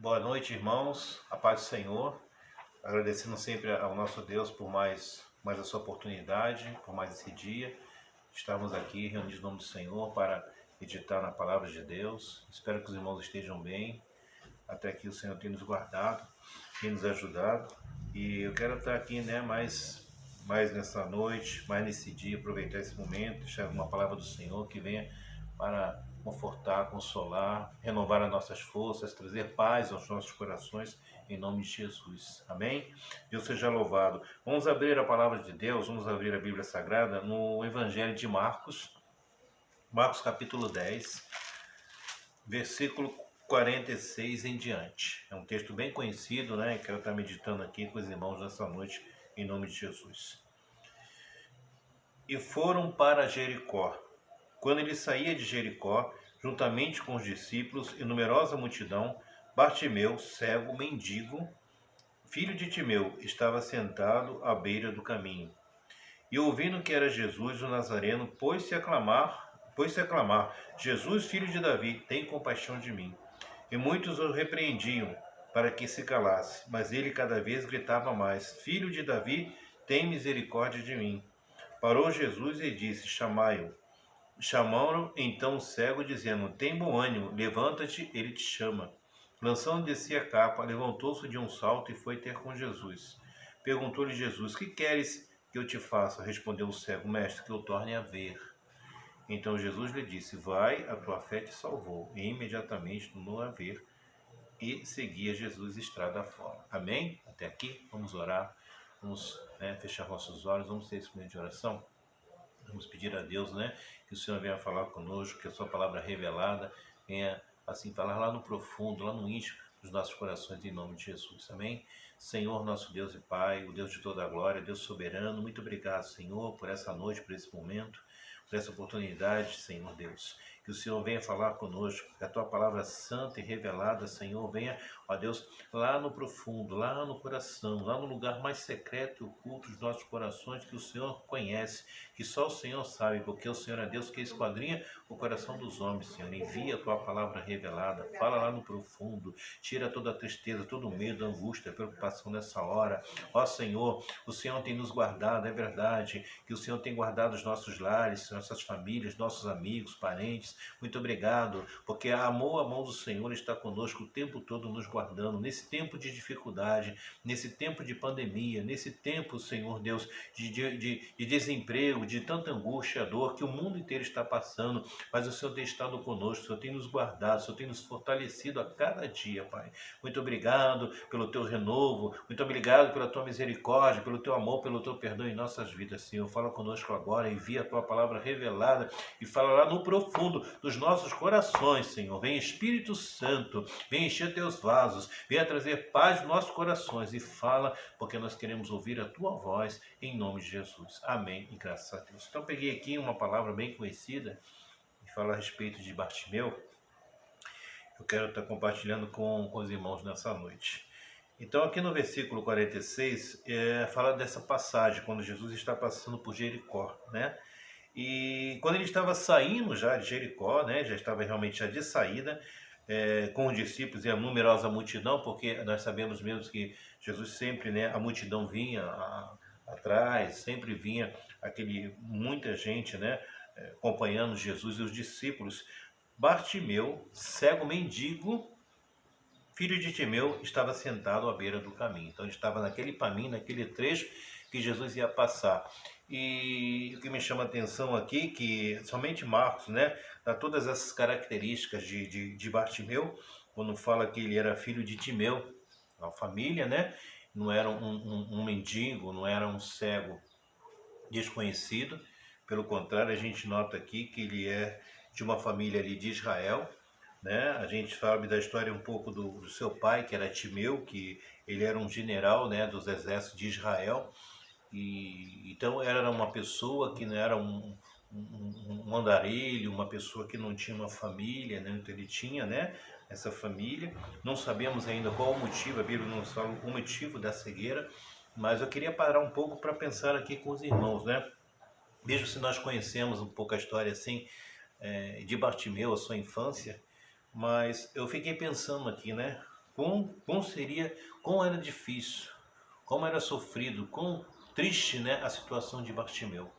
Boa noite, irmãos. A paz do Senhor. Agradecendo sempre ao nosso Deus por mais essa oportunidade, por mais esse dia. Estamos aqui reunidos no nome do Senhor para meditar na palavra de Deus. Espero que os irmãos estejam bem. Até aqui o Senhor tem nos guardado, tem nos ajudado. E eu quero estar aqui, né, mais nessa noite, mais nesse dia, aproveitar esse momento, deixar uma palavra do Senhor que venha para confortar, consolar, renovar as nossas forças, trazer paz aos nossos corações, em nome de Jesus. Amém? Deus seja louvado. Vamos abrir a palavra de Deus, vamos abrir a Bíblia Sagrada no Evangelho de Marcos, Marcos capítulo 10, versículo 46 em diante. É um texto bem conhecido, né? Quero estar meditando aqui com os irmãos nessa noite, em nome de Jesus. E foram para Jericó. Quando ele saía de Jericó, juntamente com os discípulos e numerosa multidão, Bartimeu, cego, mendigo, filho de Timeu, estava sentado à beira do caminho. E ouvindo que era Jesus o Nazareno, pôs-se a clamar, Jesus, filho de Davi, tem compaixão de mim. E muitos o repreendiam para que se calasse, mas ele cada vez gritava mais, Filho de Davi, tem misericórdia de mim. Parou Jesus e disse, chamai-o. Chamaram então o cego, dizendo, tem bom ânimo, levanta-te, ele te chama. Lançando de si a capa, levantou-se de um salto e foi ter com Jesus. Perguntou-lhe Jesus, que queres que eu te faça? Respondeu o cego, mestre, que eu torne a ver. Então Jesus lhe disse, vai, a tua fé te salvou. E imediatamente tornou a ver e seguia Jesus estrada fora. Amém? Até aqui, vamos orar, vamos fechar nossos olhos, vamos ter esse momento de oração. Vamos pedir a Deus, que o Senhor venha falar conosco, que a sua palavra revelada venha, assim, falar lá no profundo, lá no íntimo dos nossos corações, em nome de Jesus. Amém? Senhor, nosso Deus e Pai, o Deus de toda a glória, Deus soberano, muito obrigado, Senhor, por essa noite, por esse momento, por essa oportunidade, Senhor Deus. Que o Senhor venha falar conosco, que a tua palavra santa e revelada, Senhor, venha, ó Deus, lá no profundo, lá no coração, lá no lugar mais secreto e oculto dos nossos corações, que o Senhor conhece, que só o Senhor sabe, porque o Senhor é Deus que esquadrinha o coração dos homens, Senhor. Envia a tua palavra revelada, fala lá no profundo, tira toda a tristeza, todo o medo, a angústia, a preocupação nessa hora. Ó Senhor, o Senhor tem nos guardado, é verdade, que o Senhor tem guardado os nossos lares, nossas famílias, nossos amigos, parentes. Muito obrigado, porque a mão do Senhor está conosco o tempo todo nos guardando, nesse tempo de dificuldade, nesse tempo de pandemia, nesse tempo, Senhor Deus, de desemprego, de tanta angústia, dor que o mundo inteiro está passando, mas o Senhor tem estado conosco, o Senhor tem nos guardado, o Senhor tem nos fortalecido a cada dia, Pai. Muito obrigado pelo teu renovo, muito obrigado pela tua misericórdia, pelo teu amor, pelo teu perdão em nossas vidas, Senhor. Fala conosco agora, envia a tua palavra revelada e fala lá no profundo dos nossos corações, Senhor. Vem Espírito Santo, vem encher teus vasos, venha trazer paz nos nossos corações e fala, porque nós queremos ouvir a tua voz em nome de Jesus. Amém e graças a Deus. Então peguei aqui uma palavra bem conhecida e fala a respeito de Bartimeu. Eu quero estar compartilhando com os irmãos nessa noite. Então aqui no versículo 46 fala dessa passagem, quando Jesus está passando por Jericó, né? E quando ele estava saindo já de Jericó, né, já estava realmente já de saída, com os discípulos e a numerosa multidão, porque nós sabemos mesmo que Jesus sempre, né, a multidão vinha atrás, sempre vinha muita gente, né, acompanhando Jesus e os discípulos. Bartimeu, cego mendigo, filho de Timeu, estava sentado à beira do caminho. Então ele estava naquele caminho, naquele trecho que Jesus ia passar. E o que me chama a atenção aqui, que somente Marcos, né, dá todas essas características de Bartimeu, quando fala que ele era filho de Timeu, a família, né, não era um mendigo, não era um cego desconhecido, pelo contrário, a gente nota aqui que ele é de uma família ali de Israel, né? A gente sabe da história um pouco do seu pai, que era Timeu, que ele era um general, né, dos exércitos de Israel, e então era uma pessoa que não era um andarilho, uma pessoa que não tinha uma família, né? Então ele tinha, né, essa família. Não sabemos ainda qual o motivo, a Bíblia não fala o motivo da cegueira, mas eu queria parar um pouco para pensar aqui com os irmãos, né? Mesmo se nós conhecemos um pouco a história assim de Bartimeu, a sua infância, mas eu fiquei pensando aqui, né? quão era difícil, como era sofrido, quão triste, né, a situação de Bartimeu.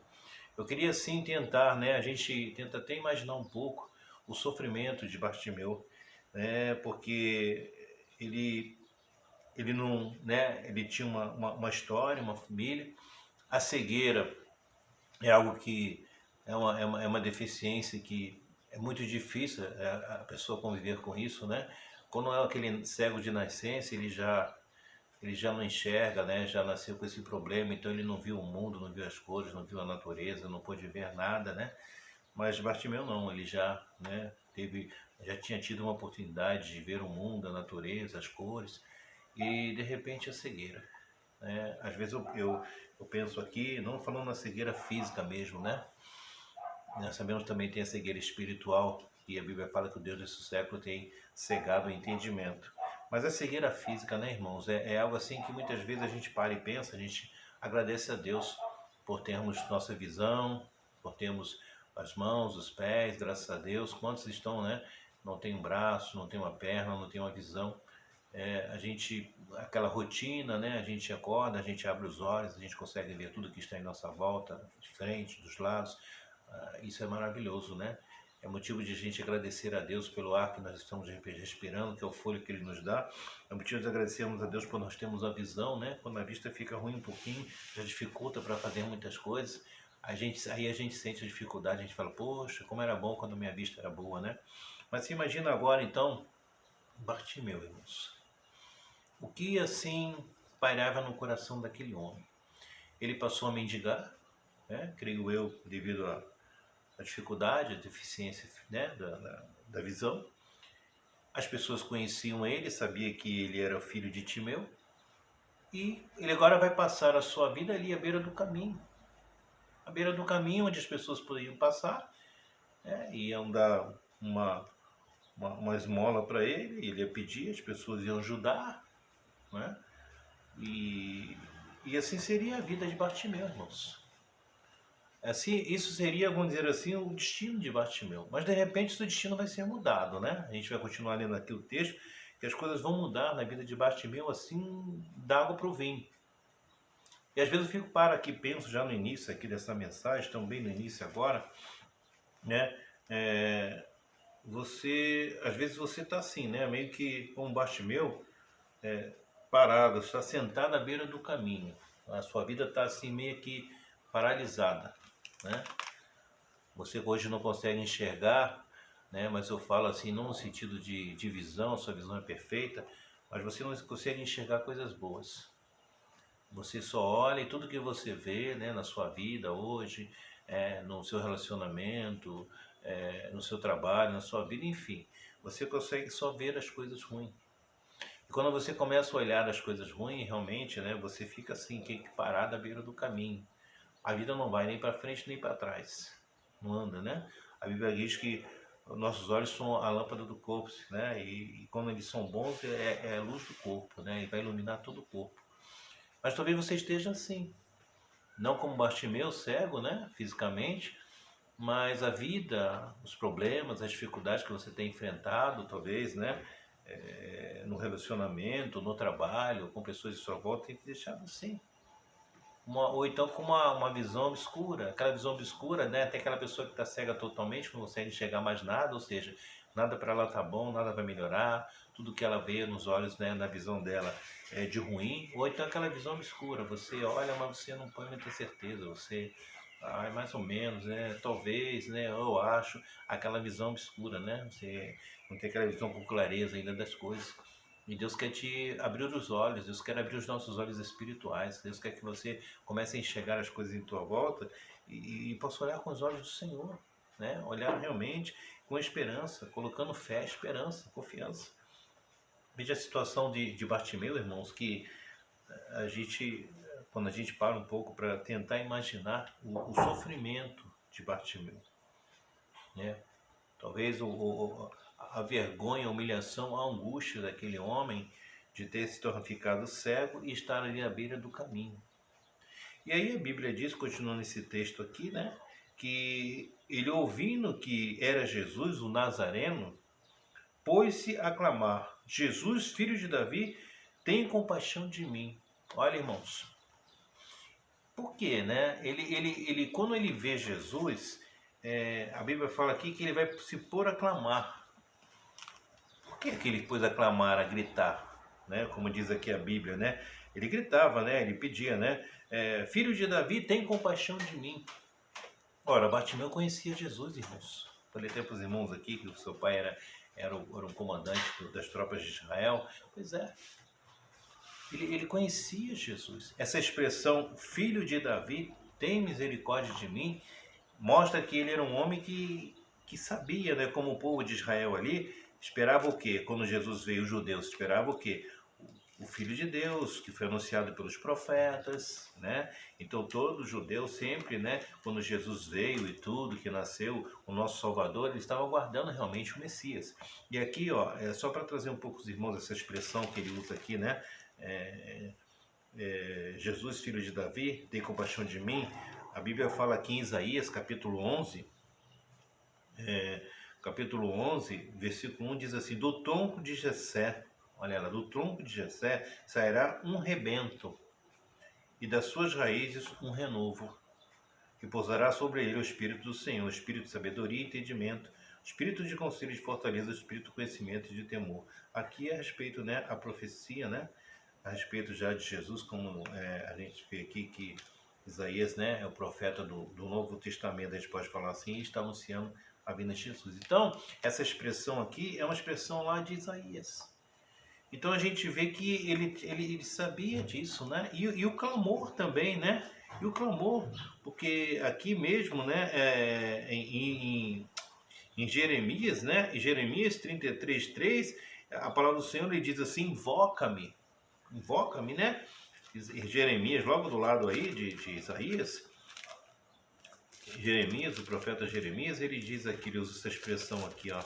Eu queria assim tentar, né, a gente tenta até imaginar um pouco o sofrimento de Bartimeu, né, porque ele não, né, ele tinha uma história, uma família. A cegueira é algo que é uma deficiência que é muito difícil a pessoa conviver com isso, né? Quando é aquele cego de nascença, ele já não enxerga, né? Já nasceu com esse problema, então ele não viu o mundo, não viu as cores, não viu a natureza, não pôde ver nada, né? Mas Bartimeu não, ele já, né, já tinha tido uma oportunidade de ver o mundo, a natureza, as cores, e de repente a cegueira, né? Às vezes eu penso aqui, não falando na cegueira física mesmo, né? Nós sabemos também tem a cegueira espiritual, e a Bíblia fala que o Deus desse século tem cegado o entendimento. Mas a cegueira física, né, irmãos, é algo assim que muitas vezes a gente para e pensa, a gente agradece a Deus por termos nossa visão, por termos as mãos, os pés, graças a Deus. Quantos estão, né? Não tem um braço, não tem uma perna, não tem uma visão. A gente, aquela rotina, né? A gente acorda, a gente abre os olhos, a gente consegue ver tudo que está em nossa volta, de frente, dos lados. Isso é maravilhoso, né? É motivo de a gente agradecer a Deus pelo ar que nós estamos respirando, que é o fôlego que Ele nos dá. É motivo de agradecermos a Deus por nós termos a visão, né? Quando a vista fica ruim um pouquinho, já dificulta para fazer muitas coisas. Aí a gente sente a dificuldade, a gente fala, poxa, como era bom quando a minha vista era boa, né? Mas se imagina agora, então, Bartimeu, irmãos. O que assim pairava no coração daquele homem? Ele passou a mendigar, né? Creio eu, devido a dificuldade, a deficiência, né, da visão. As pessoas conheciam ele, sabia que ele era o filho de Timeu, e ele agora vai passar a sua vida ali à beira do caminho. À beira do caminho onde as pessoas poderiam passar, né, iam dar uma esmola para ele ia pedir, as pessoas iam ajudar, né, e assim seria a vida de Bartimeu, irmãos. Assim, isso seria, vamos dizer assim, o destino de Bartimeu. Mas de repente seu destino vai ser mudado, né? A gente vai continuar lendo aqui o texto, que as coisas vão mudar na vida de Bartimeu assim, da água para o vinho. E às vezes eu fico para aqui, penso já no início aqui dessa mensagem, também no início agora, né? Às vezes você está assim, né? Meio que como Bartimeu, parado, está sentado à beira do caminho. A sua vida está assim meio que paralisada, né? Você hoje não consegue enxergar, né? Mas eu falo assim, não no sentido de visão, sua visão é perfeita, mas você não consegue enxergar coisas boas. Você só olha e tudo que você vê, né, na sua vida hoje, no seu relacionamento, no seu trabalho, na sua vida, enfim, você consegue só ver as coisas ruins. E quando você começa a olhar as coisas ruins, realmente, né, você fica assim, que parado à beira do caminho. A vida não vai nem para frente nem para trás. Não anda, né? A Bíblia diz que nossos olhos são a lâmpada do corpo, né? E quando eles são bons, é a luz do corpo, né? E vai iluminar todo o corpo. Mas talvez você esteja assim. Não como Bartimeu, cego, né? Fisicamente. Mas a vida, os problemas, as dificuldades que você tem enfrentado, talvez, né? No relacionamento, no trabalho, com pessoas de sua volta, tem que deixar assim. Ou então com uma visão obscura, aquela visão obscura, né? Tem aquela pessoa que está cega totalmente, não consegue enxergar mais nada, ou seja, nada para ela tá bom, nada vai melhorar, tudo que ela vê nos olhos, né, na visão dela é de ruim, ou então aquela visão obscura, você olha, mas você não pode ter certeza, você, mais ou menos, né, talvez, né, eu acho, aquela visão obscura, né, você não tem aquela visão com clareza ainda das coisas. E Deus quer te abrir os olhos, Deus quer abrir os nossos olhos espirituais, Deus quer que você comece a enxergar as coisas em tua volta e possa olhar com os olhos do Senhor, né? Olhar realmente com esperança, colocando fé, esperança, confiança. Veja a situação de Bartimeu, irmãos, que a gente, quando a gente para um pouco para tentar imaginar o sofrimento de Bartimeu, né? Talvez a vergonha, a humilhação, a angústia daquele homem de ter se tornado ficado cego e estar ali à beira do caminho. E aí a Bíblia diz, continuando esse texto aqui, né, que ele ouvindo que era Jesus, o Nazareno, pôs-se a clamar, Jesus, filho de Davi, tem compaixão de mim. Olha, irmãos, por quê, né? Quando ele vê Jesus, a Bíblia fala aqui que ele vai se pôr a clamar. Por que ele pôs a clamar, a gritar? Né? Como diz aqui a Bíblia, né? Ele gritava, né? Ele pedia, né? Filho de Davi, tem compaixão de mim. Ora, Bartimeu conhecia Jesus, irmãos. Falei até para os irmãos aqui que o seu pai era um comandante das tropas de Israel. Pois é, ele conhecia Jesus. Essa expressão, filho de Davi, tem misericórdia de mim, mostra que ele era um homem que sabia, né, como o povo de Israel ali, esperava o quê? Quando Jesus veio, os judeus esperavam o quê? O Filho de Deus, que foi anunciado pelos profetas, né? Então todo judeu sempre, né, quando Jesus veio e tudo, que nasceu o nosso Salvador, ele estava aguardando realmente o Messias. E aqui, ó, só para trazer um pouco os irmãos essa expressão que ele usa aqui, né? Jesus, filho de Davi, tem compaixão de mim. A Bíblia fala aqui em Isaías, capítulo 11, versículo 1, diz assim: do tronco de Jessé, olha lá, do tronco de Jessé sairá um rebento, e das suas raízes um renovo, que pousará sobre ele o Espírito do Senhor, o Espírito de sabedoria e entendimento, o Espírito de conselho e de fortaleza, o Espírito de conhecimento e de temor. Aqui é a respeito, né, a profecia, né, a respeito já de Jesus, como a gente vê aqui que Isaías, né, é o profeta do Novo Testamento, a gente pode falar assim, e está anunciando a vinda de Jesus. Então, essa expressão aqui é uma expressão lá de Isaías. Então a gente vê que ele sabia disso, né? E o clamor também, né? E o clamor, porque aqui mesmo, né, em Jeremias, né? Em Jeremias 33:3, a palavra do Senhor lhe diz assim: invoca-me, né? Jeremias, logo do lado aí de Isaías, Jeremias, o profeta Jeremias, ele diz aqui, ele usa essa expressão aqui, ó.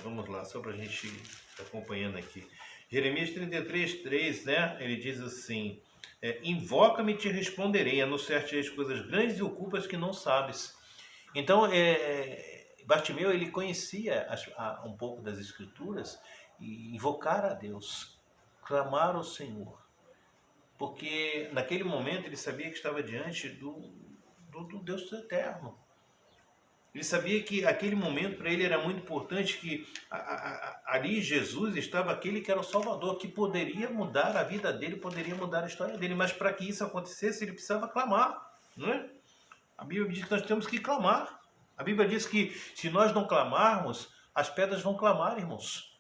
Vamos lá, só para a gente estar acompanhando aqui. Jeremias 33:3, né? Ele diz assim: invoca-me e te responderei, anunciar-te as coisas grandes e ocultas que não sabes. Então, Bartimeu, ele conhecia um pouco das Escrituras, e invocar a Deus, clamar ao Senhor, porque naquele momento ele sabia que estava diante do Deus eterno. Ele sabia que aquele momento para ele era muito importante, que ali Jesus estava aquele que era o Salvador, que poderia mudar a vida dele, poderia mudar a história dele, mas para que isso acontecesse ele precisava clamar, não é? A Bíblia diz que nós temos que clamar. A Bíblia diz que se nós não clamarmos, as pedras vão clamar, irmãos.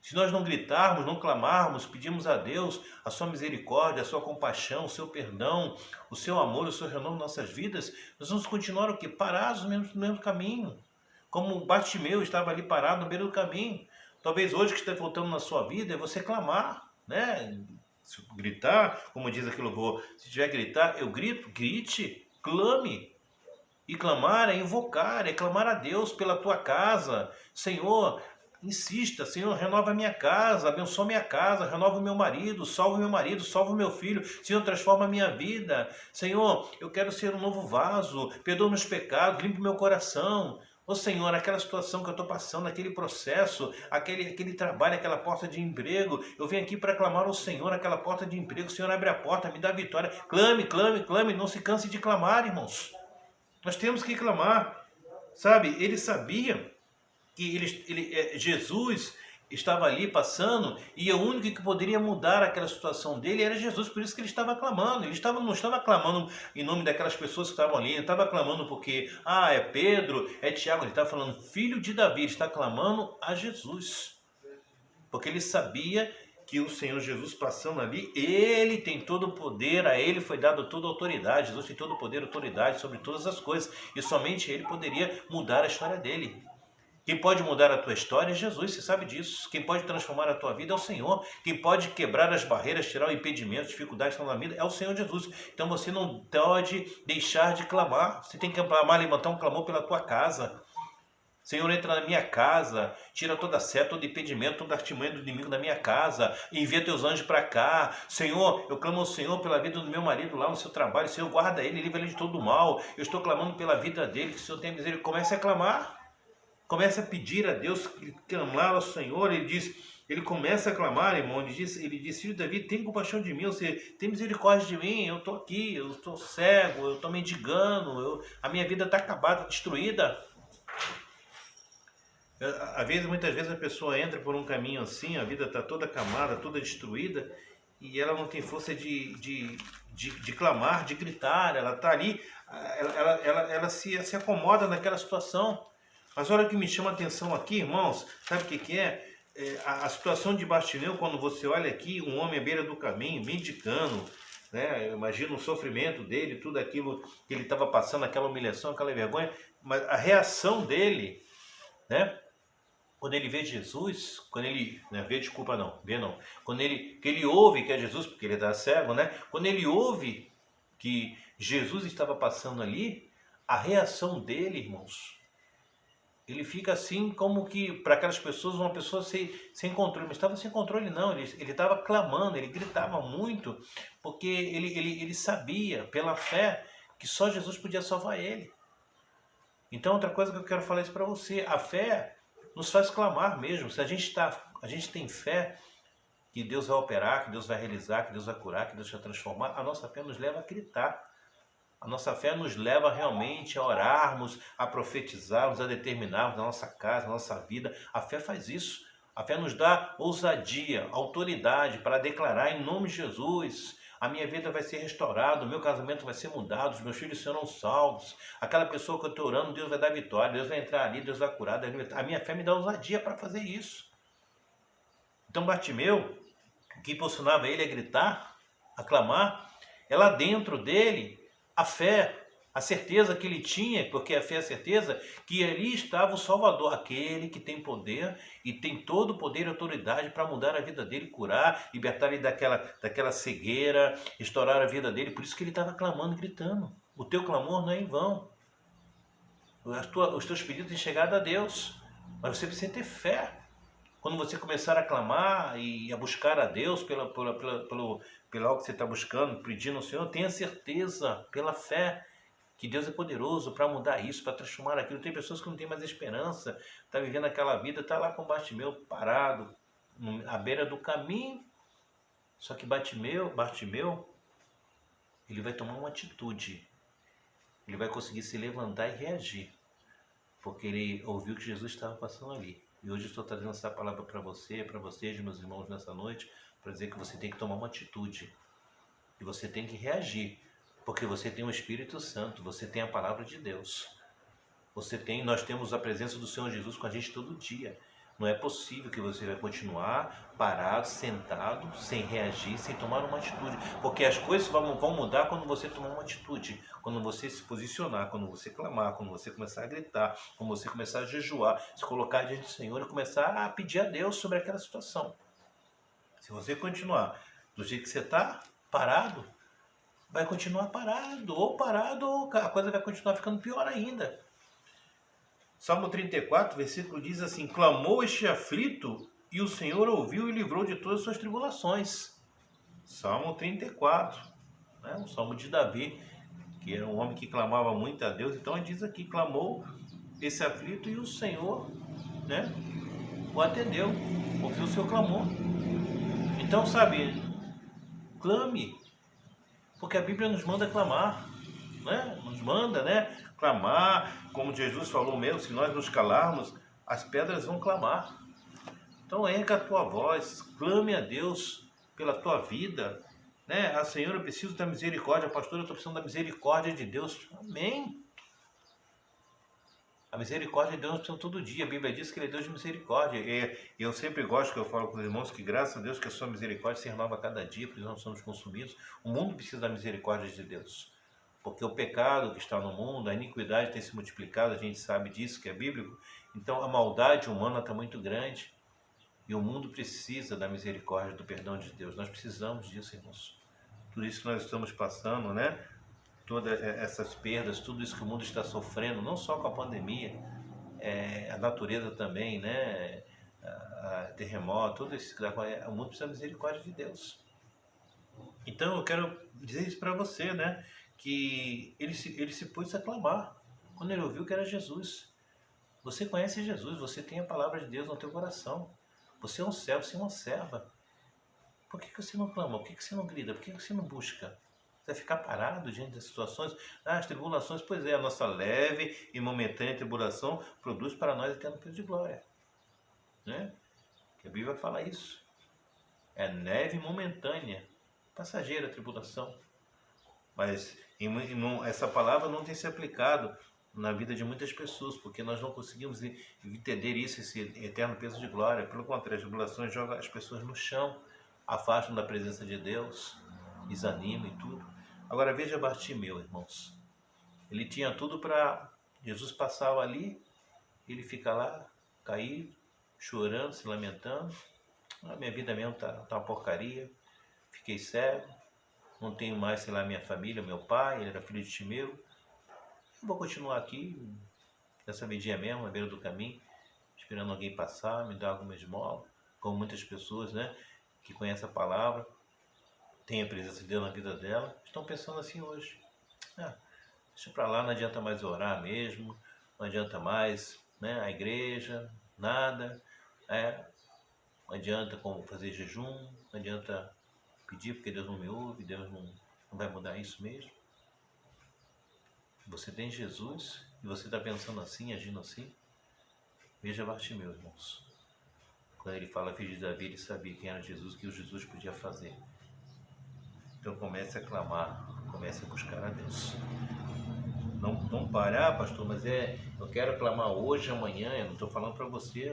Se nós não gritarmos, não clamarmos, pedimos a Deus a sua misericórdia, a sua compaixão, o seu perdão, o seu amor, o seu renovo em nossas vidas, nós vamos continuar o quê? Parados no mesmo caminho. Como Bartimeu estava ali parado no meio do caminho. Talvez hoje que está voltando na sua vida é você clamar, né? Se gritar, como diz aqui o louvor, se tiver gritar, eu grito, grite, clame. E clamar é invocar, é clamar a Deus pela tua casa. Senhor, insista, Senhor, renova a minha casa, abençoa minha casa, renova o meu marido, salva o meu filho, Senhor, transforma a minha vida. Senhor, eu quero ser um novo vaso, perdoa meus pecados, limpa o meu coração. Ô Senhor, aquela situação que eu estou passando, aquele processo, aquele trabalho, aquela porta de emprego, eu venho aqui para clamar ao Senhor, aquela porta de emprego. Senhor, abre a porta, me dá vitória. Clame, clame, clame, não se canse de clamar, irmãos. Nós temos que clamar, sabe? Ele sabia que Jesus estava ali passando, e o único que poderia mudar aquela situação dele era Jesus. Por isso que ele estava clamando. Ele não estava clamando em nome daquelas pessoas que estavam ali, ele estava clamando porque, é Pedro, é Tiago. Ele estava falando, filho de Davi, ele está clamando a Jesus, porque ele sabia que o Senhor Jesus passando ali, ele tem todo o poder, a ele foi dado toda a autoridade. Jesus tem todo o poder e autoridade sobre todas as coisas, e somente ele poderia mudar a história dele. Quem pode mudar a tua história é Jesus, você sabe disso. Quem pode transformar a tua vida é o Senhor. Quem pode quebrar as barreiras, tirar o impedimento, dificuldades que estão na vida é o Senhor Jesus. Então você não pode deixar de clamar. Você tem que clamar, levantar um clamor pela tua casa. Senhor, entra na minha casa, tira toda a seta, todo impedimento, toda artimanha do inimigo da minha casa, envia teus anjos para cá. Senhor, eu clamo ao Senhor pela vida do meu marido lá no seu trabalho. Senhor, guarda ele, livra ele de todo o mal. Eu estou clamando pela vida dele, que o Senhor tenha misericórdia. Comece a clamar. Comece a pedir a Deus, clamar ao Senhor. Ele diz ele começa a clamar, irmão, ele diz, filho de Davi, tem compaixão de mim, ou seja, tem misericórdia de mim, eu estou aqui, eu estou cego, eu estou mendigando, a minha vida está acabada, destruída. Muitas vezes a pessoa entra por um caminho assim, a vida está toda acamada, toda destruída, e ela não tem força de clamar, de gritar, ela está ali, ela se acomoda naquela situação. Mas olha o que me chama a atenção aqui, irmãos, sabe o que é? A situação de Bartimeu, quando você olha aqui, um homem à beira do caminho, mendicando, né? Imagina o sofrimento dele, tudo aquilo que ele estava passando, aquela humilhação, aquela vergonha, mas a reação dele, né? Quando ele vê Jesus, quando ele, né, quando ele ouve que é Jesus, porque ele está cego, né? Quando ele ouve que Jesus estava passando ali, a reação dele, irmãos, ele fica assim como que, para aquelas pessoas, uma pessoa sem controle. Mas estava sem controle não, ele estava clamando, ele gritava muito, porque ele sabia, pela fé, que só Jesus podia salvar ele. Então, outra coisa que eu quero falar isso para você, a fé nos faz clamar mesmo. Se a gente tem fé que Deus vai operar, que Deus vai realizar, que Deus vai curar, que Deus vai transformar, a nossa fé nos leva a gritar. A nossa fé nos leva realmente a orarmos, a profetizarmos, a determinarmos na nossa casa, na nossa vida. A fé faz isso. A fé nos dá ousadia, autoridade para declarar em nome de Jesus: a minha vida vai ser restaurada, o meu casamento vai ser mudado, os meus filhos serão salvos. Aquela pessoa que eu estou orando, Deus vai dar vitória, Deus vai entrar ali, Deus vai curar. A minha fé me dá ousadia para fazer isso. Então Bartimeu, o que impulsionava ele a gritar, a clamar, é lá dentro dele a fé, a certeza que ele tinha, porque a fé é a certeza, que ali estava o Salvador, aquele que tem poder e tem todo o poder e autoridade para mudar a vida dele, curar, libertar ele daquela cegueira, restaurar a vida dele. Por isso que ele estava clamando, gritando. O teu clamor não é em vão. Os teus pedidos têm chegado a Deus, mas você precisa ter fé. Quando você começar a clamar e a buscar a Deus pelo algo que você está buscando, pedindo ao Senhor, tenha certeza, pela fé, que Deus é poderoso para mudar isso, para transformar aquilo. Tem pessoas que não têm mais esperança, está vivendo aquela vida, está lá com Bartimeu parado, à beira do caminho. Só que Bartimeu, ele vai tomar uma atitude. Ele vai conseguir se levantar e reagir, porque ele ouviu que Jesus estava passando ali. E hoje eu estou trazendo essa palavra para você, para vocês, meus irmãos, nessa noite, para dizer que você tem que tomar uma atitude. E você tem que reagir, porque você tem o Espírito Santo, você tem a palavra de Deus. Nós temos a presença do Senhor Jesus com a gente todo dia. Não é possível que você vai continuar parado, sentado, sem reagir, sem tomar uma atitude. Porque as coisas vão mudar quando você tomar uma atitude. Quando você se posicionar, quando você clamar, quando você começar a gritar, quando você começar a jejuar, se colocar diante do Senhor e começar a pedir a Deus sobre aquela situação. Se você continuar do jeito que você está, parado, vai continuar parado, ou a coisa vai continuar ficando pior ainda. Salmo 34, versículo diz assim: clamou este aflito, e o Senhor ouviu e livrou de todas as suas tribulações. Salmo 34, né? Um salmo de Davi, que era um homem que clamava muito a Deus. Então ele diz aqui: clamou esse aflito e o Senhor, né, o atendeu, ouviu o seu clamor. Então, sabe, clame, porque a Bíblia nos manda clamar, né? Nos manda, né, clamar, como Jesus falou mesmo, se nós nos calarmos, as pedras vão clamar. Então erga a tua voz, clame a Deus pela tua vida, né? A Senhor, eu preciso da misericórdia, pastor, eu estou precisando da misericórdia de Deus. Amém. A misericórdia de Deus nós precisamos todo dia. A Bíblia diz que Ele é Deus de misericórdia. E eu sempre gosto, que eu falo com os irmãos, que graças a Deus que a sua misericórdia se renova a cada dia, porque nós somos consumidos. O mundo precisa da misericórdia de Deus. Porque o pecado que está no mundo, a iniquidade tem se multiplicado, a gente sabe disso, que é bíblico. Então a maldade humana está muito grande. E o mundo precisa da misericórdia, do perdão de Deus. Nós precisamos disso, irmãos. Tudo isso que nós estamos passando, né? Todas essas perdas, tudo isso que o mundo está sofrendo, não só com a pandemia, a natureza também, né? Terremoto, tudo isso, o mundo precisa da misericórdia de Deus. Então eu quero dizer isso para você, né? Que ele se pôs a clamar quando ele ouviu que era Jesus. Você conhece Jesus, você tem a palavra de Deus no teu coração. Você é um servo, você é uma serva. Por que você não clama? Por que você não grita? Por que você não busca? Você vai ficar parado diante das situações? As tribulações, pois é, a nossa leve e momentânea tribulação produz para nós eterno peso de glória. Né? Que a Bíblia fala isso. É leve e momentânea, passageira a tribulação. Mas essa palavra não tem se aplicado na vida de muitas pessoas, porque nós não conseguimos entender isso, esse eterno peso de glória. Pelo contrário, as tribulações jogam as pessoas no chão, afastam da presença de Deus, desanimam e tudo. Agora veja Bartimeu, irmãos. Ele tinha tudo para Jesus passar ali, ele fica lá, caído, chorando, se lamentando. A minha vida mesmo tá uma porcaria, fiquei cego, não tenho mais, sei lá, minha família, meu pai, ele era filho de Timeu. Eu vou continuar aqui, nessa vidinha mesmo, na beira do caminho, esperando alguém passar, me dar alguma esmola, como muitas pessoas, né, que conhecem a palavra, têm a presença de Deus na vida dela, estão pensando assim hoje. Deixa pra lá, não adianta mais orar mesmo, não adianta mais, né, a igreja, nada, não adianta como fazer jejum, não adianta pedir porque Deus não me ouve, Deus não vai mudar isso mesmo. Você tem Jesus e você está pensando assim, agindo assim? Veja Bartimeu, irmãos. Quando ele fala filho de Davi, ele sabia quem era Jesus, o que o Jesus podia fazer. Então comece a clamar, comece a buscar a Deus. Não parar, pastor, mas eu quero clamar hoje, amanhã, eu não estou falando para você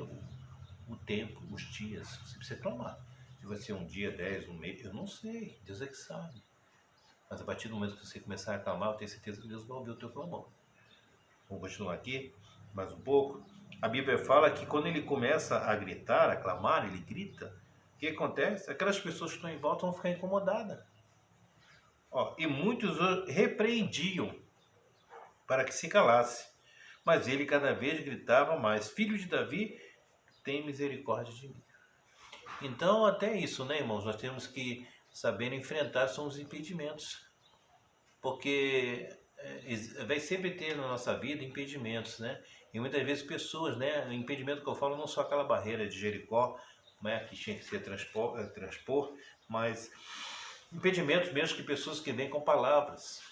o tempo, os dias. Você precisa clamar. Se vai ser um dia, 10, um mês, eu não sei, Deus é que sabe. Mas a partir do momento que você começar a clamar, eu tenho certeza que Deus vai ouvir o teu clamor. Vamos continuar aqui, mais um pouco. A Bíblia fala que quando ele começa a gritar, a clamar, ele grita, o que acontece? Aquelas pessoas que estão em volta vão ficar incomodadas. E muitos o repreendiam para que se calasse. Mas ele cada vez gritava mais: Filho de Davi, tem misericórdia de mim. Então, até isso, né, irmãos? Nós temos que saber enfrentar são os impedimentos. Porque vai sempre ter na nossa vida impedimentos, né? E muitas vezes pessoas, né? O impedimento que eu falo não só aquela barreira de Jericó, né? Que tinha que ser transpor, mas impedimentos mesmo que pessoas que vêm com palavras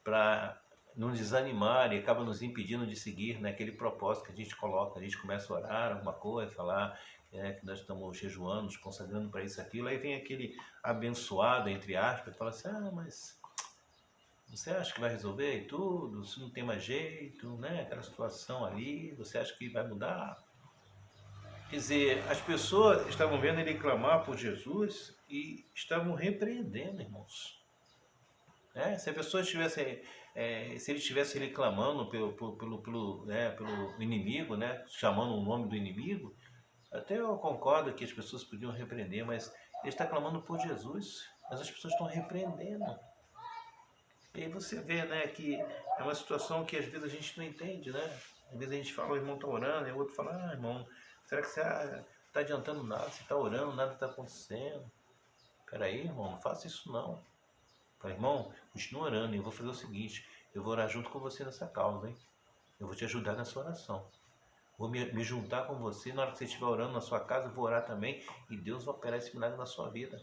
para nos desanimar e acabam nos impedindo de seguir naquele propósito que a gente coloca. A gente começa a orar alguma coisa, falar que nós estamos jejuando, nos consagrando para isso, aquilo. Aí vem aquele abençoado, entre aspas, e fala assim, mas você acha que vai resolver e tudo? Se não tem mais jeito, né? Aquela situação ali, você acha que vai mudar? Quer dizer, as pessoas estavam vendo ele clamar por Jesus e estavam repreendendo, irmãos. Se a pessoa estivesse, se ele estivesse reclamando pelo inimigo, né? Chamando o nome do inimigo, até eu concordo que as pessoas podiam repreender, mas ele está clamando por Jesus, mas as pessoas estão repreendendo. E aí você vê, né, que é uma situação que às vezes a gente não entende, né? Às vezes a gente fala, o irmão está orando, e o outro fala, irmão, será que você está adiantando nada? Você está orando, nada está acontecendo. Peraí, irmão, não faça isso não. Fala, irmão, continua orando, e eu vou fazer o seguinte, eu vou orar junto com você nessa causa, hein? Eu vou te ajudar nessa oração. Vou me juntar com você, na hora que você estiver orando na sua casa, eu vou orar também, e Deus vai operar esse milagre na sua vida.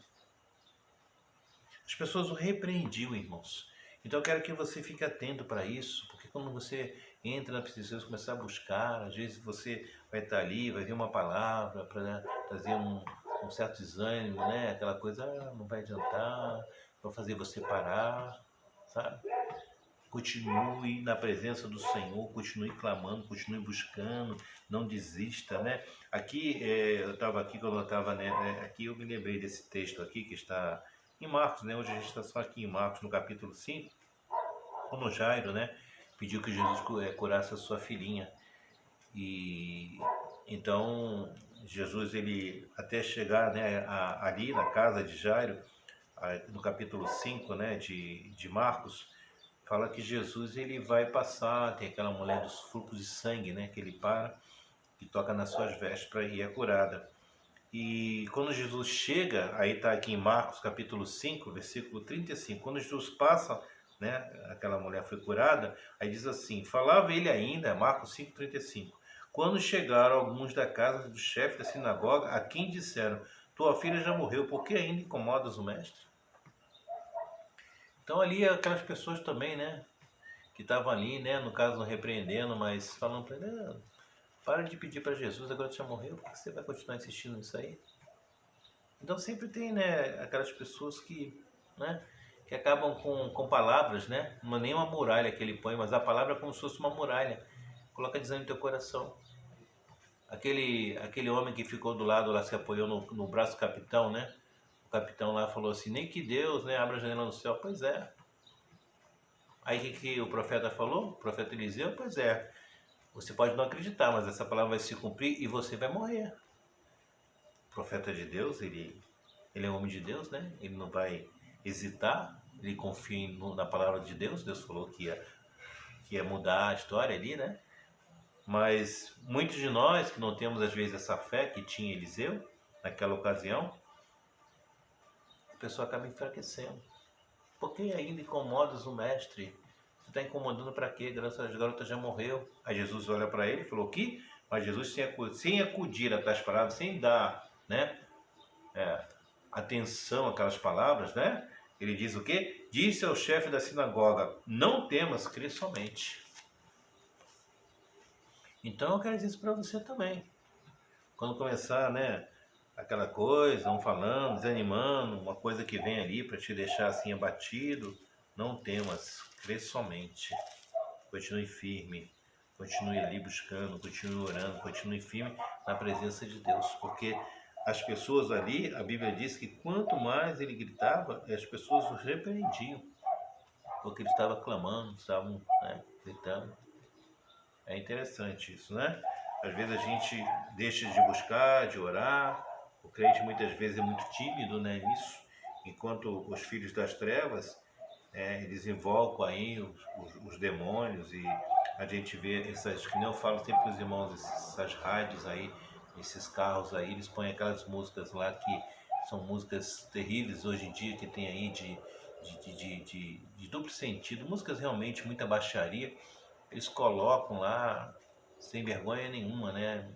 As pessoas o repreendiam, irmãos. Então eu quero que você fique atento para isso, porque quando você entra na presença de Deus, começar a buscar, às vezes você vai estar ali, vai ver uma palavra para trazer um certo desânimo, né? Aquela coisa, não vai adiantar, vai fazer você parar, sabe? Continue na presença do Senhor, continue clamando, continue buscando, não desista, né? Aqui, eu estava aqui, quando eu estava, né, aqui eu me lembrei desse texto aqui que está em Marcos, né? Hoje a gente está só aqui em Marcos, no capítulo 5, quando Jairo, né, pediu que Jesus curasse a sua filhinha. E então Jesus, ele até chegar, né, ali na casa de Jairo, no capítulo 5, né, de Marcos, fala que Jesus, ele vai passar, tem aquela mulher dos fluxos de sangue, né, que ele para e toca nas suas vestes e é curada. E quando Jesus chega, aí está aqui em Marcos capítulo 5, versículo 35, quando Jesus passa, né, aquela mulher foi curada, aí diz assim, falava ele ainda, Marcos 5,35, quando chegaram alguns da casa do chefe da sinagoga, a quem disseram: tua filha já morreu, por que ainda incomodas o mestre? Então ali aquelas pessoas também, né, que estavam ali, né, no caso não repreendendo, mas falando para ele: para de pedir para Jesus, agora já morreu, por que você vai continuar insistindo nisso aí? Então sempre tem, né, aquelas pessoas que, né, que acabam com palavras, né? Não é nem uma muralha que ele põe, mas a palavra é como se fosse uma muralha. Coloca desânimo no teu coração. Aquele homem que ficou do lado lá, se apoiou no braço do capitão, né? O capitão lá falou assim: nem que Deus, né, abra a janela no céu. Pois é. Aí o que o profeta falou? O profeta Eliseu? Pois é. Você pode não acreditar, mas essa palavra vai se cumprir e você vai morrer. O profeta de Deus, ele é um homem de Deus, né? Ele não vai hesitar, ele confia na palavra de Deus. Deus falou que ia mudar a história ali, né? Mas muitos de nós que não temos às vezes essa fé que tinha Eliseu naquela ocasião, a pessoa acaba enfraquecendo. Por que ainda incomodas o mestre? Você está incomodando para quê? A garota já morreu. Aí Jesus olha para ele e falou que, mas Jesus sem acudir a tais palavras, sem dar, né, atenção àquelas palavras, né? Ele diz o quê? Disse ao chefe da sinagoga: não temas, crê somente. Então eu quero dizer isso para você também. Quando começar, né, aquela coisa, um falando, desanimando, uma coisa que vem ali para te deixar assim abatido, não temas, crê somente. Continue firme, continue ali buscando, continue orando, continue firme na presença de Deus, porque as pessoas ali, a Bíblia diz que quanto mais ele gritava, as pessoas o repreendiam, porque ele estava clamando, estavam, né, gritando. É interessante isso, né? Às vezes a gente deixa de buscar, de orar. O crente muitas vezes é muito tímido, né, nisso, enquanto os filhos das trevas, eles invocam aí os demônios, e a gente vê essas, que nem eu falo sempre para os irmãos, essas rádios aí, esses carros aí, eles põem aquelas músicas lá que são músicas terríveis hoje em dia, que tem aí de duplo sentido, músicas realmente muita baixaria. Eles colocam lá sem vergonha nenhuma, né?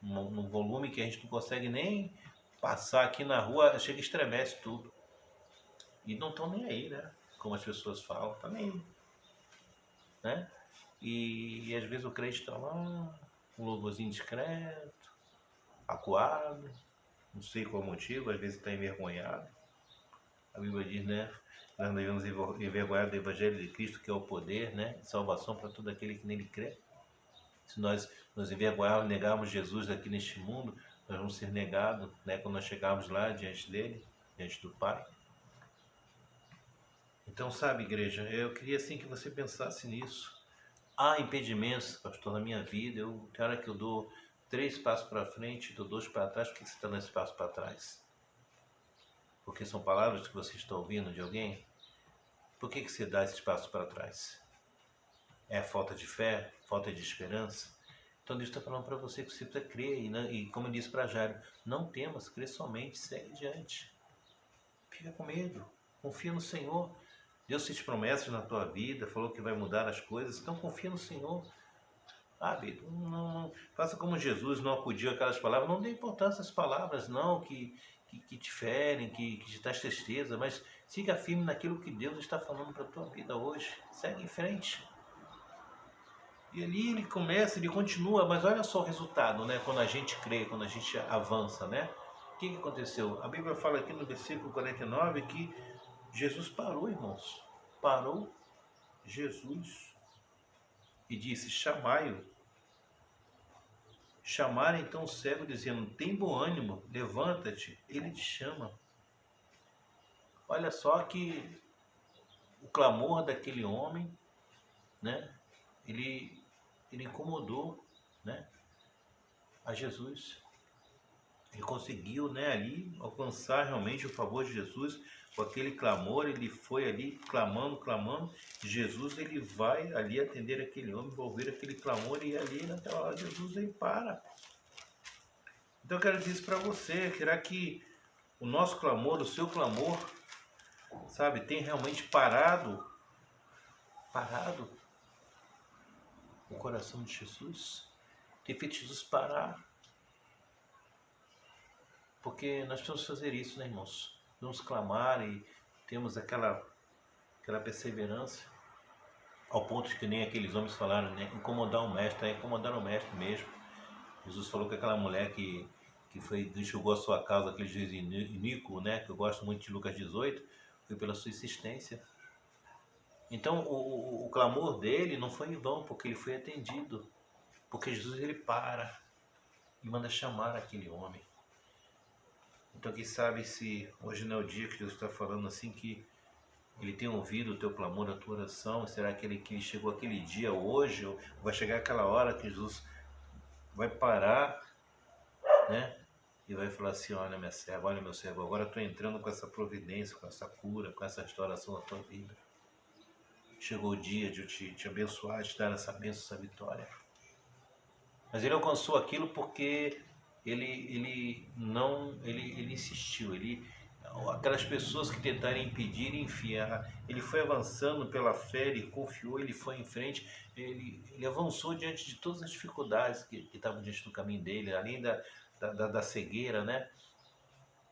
No volume que a gente não consegue nem passar aqui na rua, chega e estremece tudo. E não estão nem aí, né? Como as pessoas falam, tá nem aí, né? E às vezes o crente está lá, um louvorzinho discreto, acuado, não sei qual motivo, às vezes está envergonhado. A Bíblia diz, né? Nós devemos envergonhar do Evangelho de Cristo, que é o poder, né, de salvação para todo aquele que nele crê. Se nós nos envergonharmos, negarmos Jesus aqui neste mundo, nós vamos ser negados, né, quando nós chegarmos lá diante dele, diante do Pai. Então, sabe, igreja, eu queria assim que você pensasse nisso. Há impedimentos, pastor, na minha vida. Tem hora que eu dou 3 passos para frente, dou 2 para trás. Por que você está dando esse passo para trás? Porque são palavras que você está ouvindo de alguém? Por que você dá esse passo para trás? É falta de fé? Falta de esperança? Então Deus está falando para você que você precisa crer. E como eu disse para Jairo, não temas, crê somente, segue adiante. Fica com medo, confia no Senhor. Deus fez promessas na tua vida, falou que vai mudar as coisas, então confia no Senhor. Sabe? Não, faça como Jesus, não acudiu aquelas palavras, não dê importância às palavras, não, que te ferem, que te traz tristeza, mas siga firme naquilo que Deus está falando para a tua vida hoje. Segue em frente. E ali ele começa, ele continua, mas olha só o resultado, né? Quando a gente crê, quando a gente avança, né? O que aconteceu? A Bíblia fala aqui no versículo 49 que Jesus parou, irmãos. Parou Jesus e disse: chamai-o. Chamaram então o cego, dizendo: tem bom ânimo, levanta-te, ele te chama. Olha só que o clamor daquele homem, né? Ele incomodou, né, a Jesus. Ele conseguiu, né, ali alcançar realmente o favor de Jesus com aquele clamor. Ele foi ali clamando. Jesus, ele vai ali atender aquele homem, vai ouvir aquele clamor, e ali naquela hora Jesus ele para. Então eu quero dizer isso para você. Será que o nosso clamor, o seu clamor, sabe, tem realmente parado o coração de Jesus? tem feito Jesus parar. Porque nós precisamos fazer isso, né, irmãos? Vamos clamar e temos aquela perseverança, ao ponto de que nem aqueles homens falaram, né? Incomodar o mestre, é incomodar o mestre mesmo. Jesus falou que aquela mulher que enxugou a sua causa, aquele juiz iníquo, né? Que eu gosto muito de Lucas 18, foi pela sua insistência. Então o clamor dele não foi em vão, porque ele foi atendido. Porque Jesus ele para e manda chamar aquele homem. Então quem sabe se hoje não é o dia que Deus está falando assim, que ele tem ouvido o teu clamor, a tua oração. Será que ele chegou aquele dia hoje, ou vai chegar aquela hora que Jesus vai parar, né? E vai falar assim, olha minha serva, olha meu servo, agora eu estou entrando com essa providência, com essa cura, com essa restauração da tua vida. Chegou o dia de eu te abençoar, de dar essa bênção, essa vitória. Mas ele alcançou aquilo porque ele insistiu, aquelas pessoas que tentaram impedir, enfiar, ele foi avançando pela fé, ele confiou, ele foi em frente, ele avançou diante de todas as dificuldades que estavam diante do caminho dele, além da cegueira, né?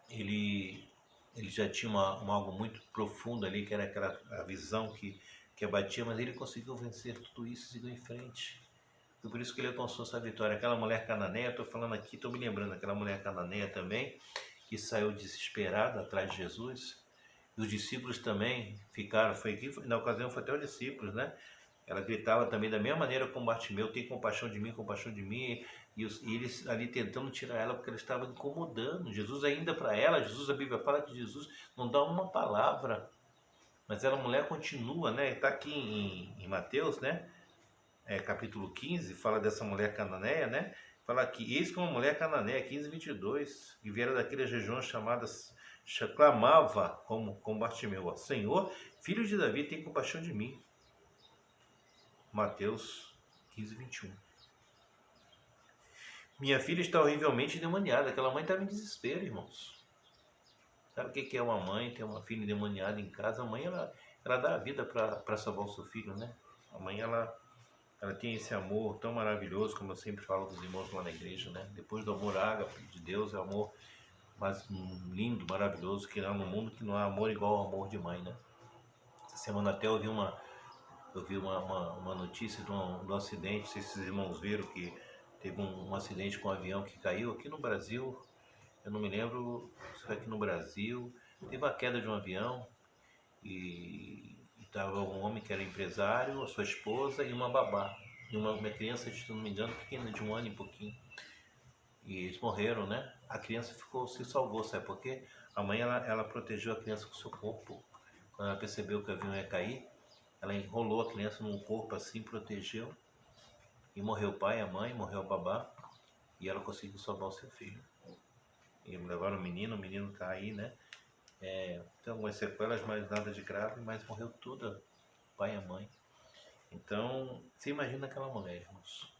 Ele já tinha algo muito profundo ali, que era a visão que abatia, mas ele conseguiu vencer tudo isso e seguiu em frente. E por isso que ele alcançou essa vitória. Aquela mulher cananeia, estou falando aqui, estou me lembrando, aquela mulher cananeia também, que saiu desesperada atrás de Jesus. E os discípulos também ficaram, na ocasião foi até os discípulos, né? Ela gritava também da mesma maneira como Bartimeu, tem compaixão de mim, compaixão de mim. E eles ali tentando tirar ela porque ela estava incomodando. Jesus ainda para ela, a Bíblia fala que Jesus não dá uma palavra. Mas a mulher continua, né? Está aqui em Mateus, né? Capítulo 15, fala dessa mulher cananeia, né? Fala que eis que uma mulher cananeia, 15:22, que viera daquelas regiões chamadas, clamava como Bartimeu, Senhor, filho de Davi, tem compaixão de mim. Mateus 15:21. Minha filha está horrivelmente endemoniada. Aquela mãe estava em desespero, irmãos. Sabe o que é uma mãe ter uma filha endemoniada em casa? A mãe, ela dá a vida para salvar o seu filho, né? A mãe, ela tem esse amor tão maravilhoso, como eu sempre falo com os irmãos lá na igreja, né? Depois do amor ágape de Deus, é o amor mais lindo, maravilhoso que há no mundo, que não há amor igual ao amor de mãe, né? Essa semana até eu vi uma notícia de um acidente, se esses irmãos viram que teve um acidente com um avião que caiu aqui no Brasil, eu não me lembro se foi aqui no Brasil, teve uma queda de um avião e estava um homem que era empresário, a sua esposa e uma babá, e uma criança, se não me engano, pequena, de 1 ano e pouquinho. E eles morreram, né? A criança se salvou, sabe por quê? A mãe, ela protegeu a criança com o seu corpo. Quando ela percebeu que o avião ia cair, ela enrolou a criança num corpo assim, protegeu. E morreu o pai, a mãe, morreu a babá. E ela conseguiu salvar o seu filho. E levaram o menino tá aí, né? Tem algumas sequelas, mas nada de grave, mas morreu tudo, o pai e a mãe. Então, você imagina aquela mulher, irmãos.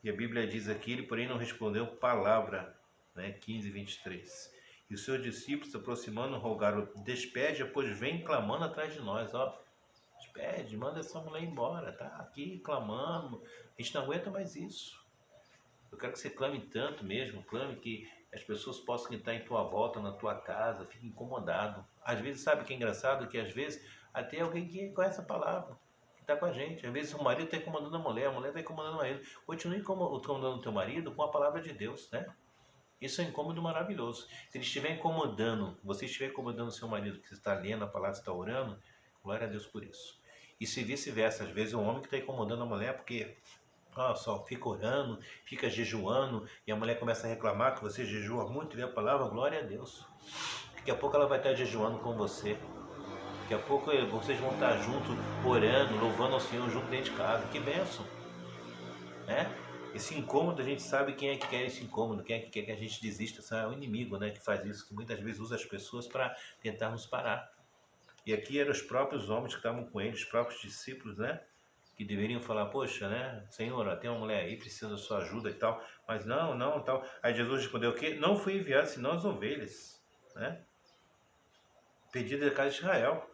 E a Bíblia diz aqui, ele porém não respondeu palavra, né? 15:23. E os seus discípulos, se aproximando, rogaram, despede, pois vem clamando atrás de nós, ó. Despede, manda essa mulher embora, tá aqui clamando, a gente não aguenta mais isso. Eu quero que você clame tanto mesmo, clame que as pessoas possam estar em tua volta, na tua casa, fique incomodado. Às vezes, sabe o que é engraçado? Que às vezes até alguém que conhece a palavra, que está com a gente. Às vezes o marido está incomodando a mulher está incomodando o marido. Continue incomodando o teu marido com a palavra de Deus, né? Isso é um incômodo maravilhoso. Se ele estiver incomodando, você estiver incomodando o seu marido, que você está lendo a palavra, está orando, glória a Deus por isso. E se vice-versa, às vezes o homem que está incomodando a mulher, porque só fica orando, fica jejuando, e a mulher começa a reclamar que você jejua muito, lê a palavra, glória a Deus. Daqui a pouco ela vai estar jejuando com você. Daqui a pouco vocês vão estar juntos, orando, louvando ao Senhor junto dentro de casa. Que bênção, né? Esse incômodo, a gente sabe quem é que quer esse incômodo, quem é que quer que a gente desista. É o inimigo, né, que faz isso, que muitas vezes usa as pessoas para tentar nos parar. E aqui eram os próprios homens que estavam com ele, os próprios discípulos, né? Que deveriam falar, poxa, né? Senhor, tem uma mulher aí, precisa da sua ajuda e tal. Mas não, tal. Aí Jesus respondeu o quê? Não fui enviado senão as ovelhas, né? Pedido da casa de Israel.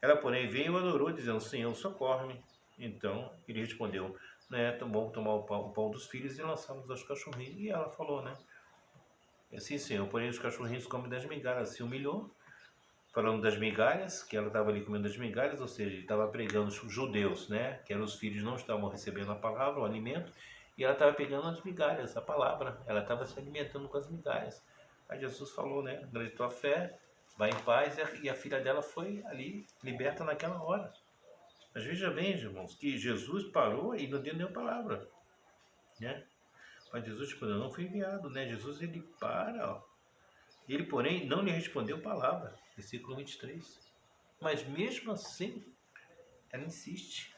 Ela, porém, veio e adorou, dizendo, Senhor, socorre-me. Então, ele respondeu, né, vamos tomar o pão dos filhos e lançá-los aos cachorrinhos. E ela falou, né? Assim, Senhor, porém os cachorrinhos comem das migalhas. Se humilhou, falando das migalhas, que ela estava ali comendo das migalhas, ou seja, ele estava pregando os judeus, né? Que eram os filhos, não estavam recebendo a palavra, o alimento, e ela estava pegando as migalhas, a palavra. Ela estava se alimentando com as migalhas. Aí Jesus falou, né? Grande tua fé, vai em paz, e a filha dela foi ali liberta naquela hora. Mas veja bem, irmãos, que Jesus parou e não deu nenhuma palavra, né? Mas Jesus, tipo, eu não fui enviado, né? Jesus, ele para, ó. Ele, porém, não lhe respondeu palavra. Versículo 23. Mas mesmo assim, ela insiste.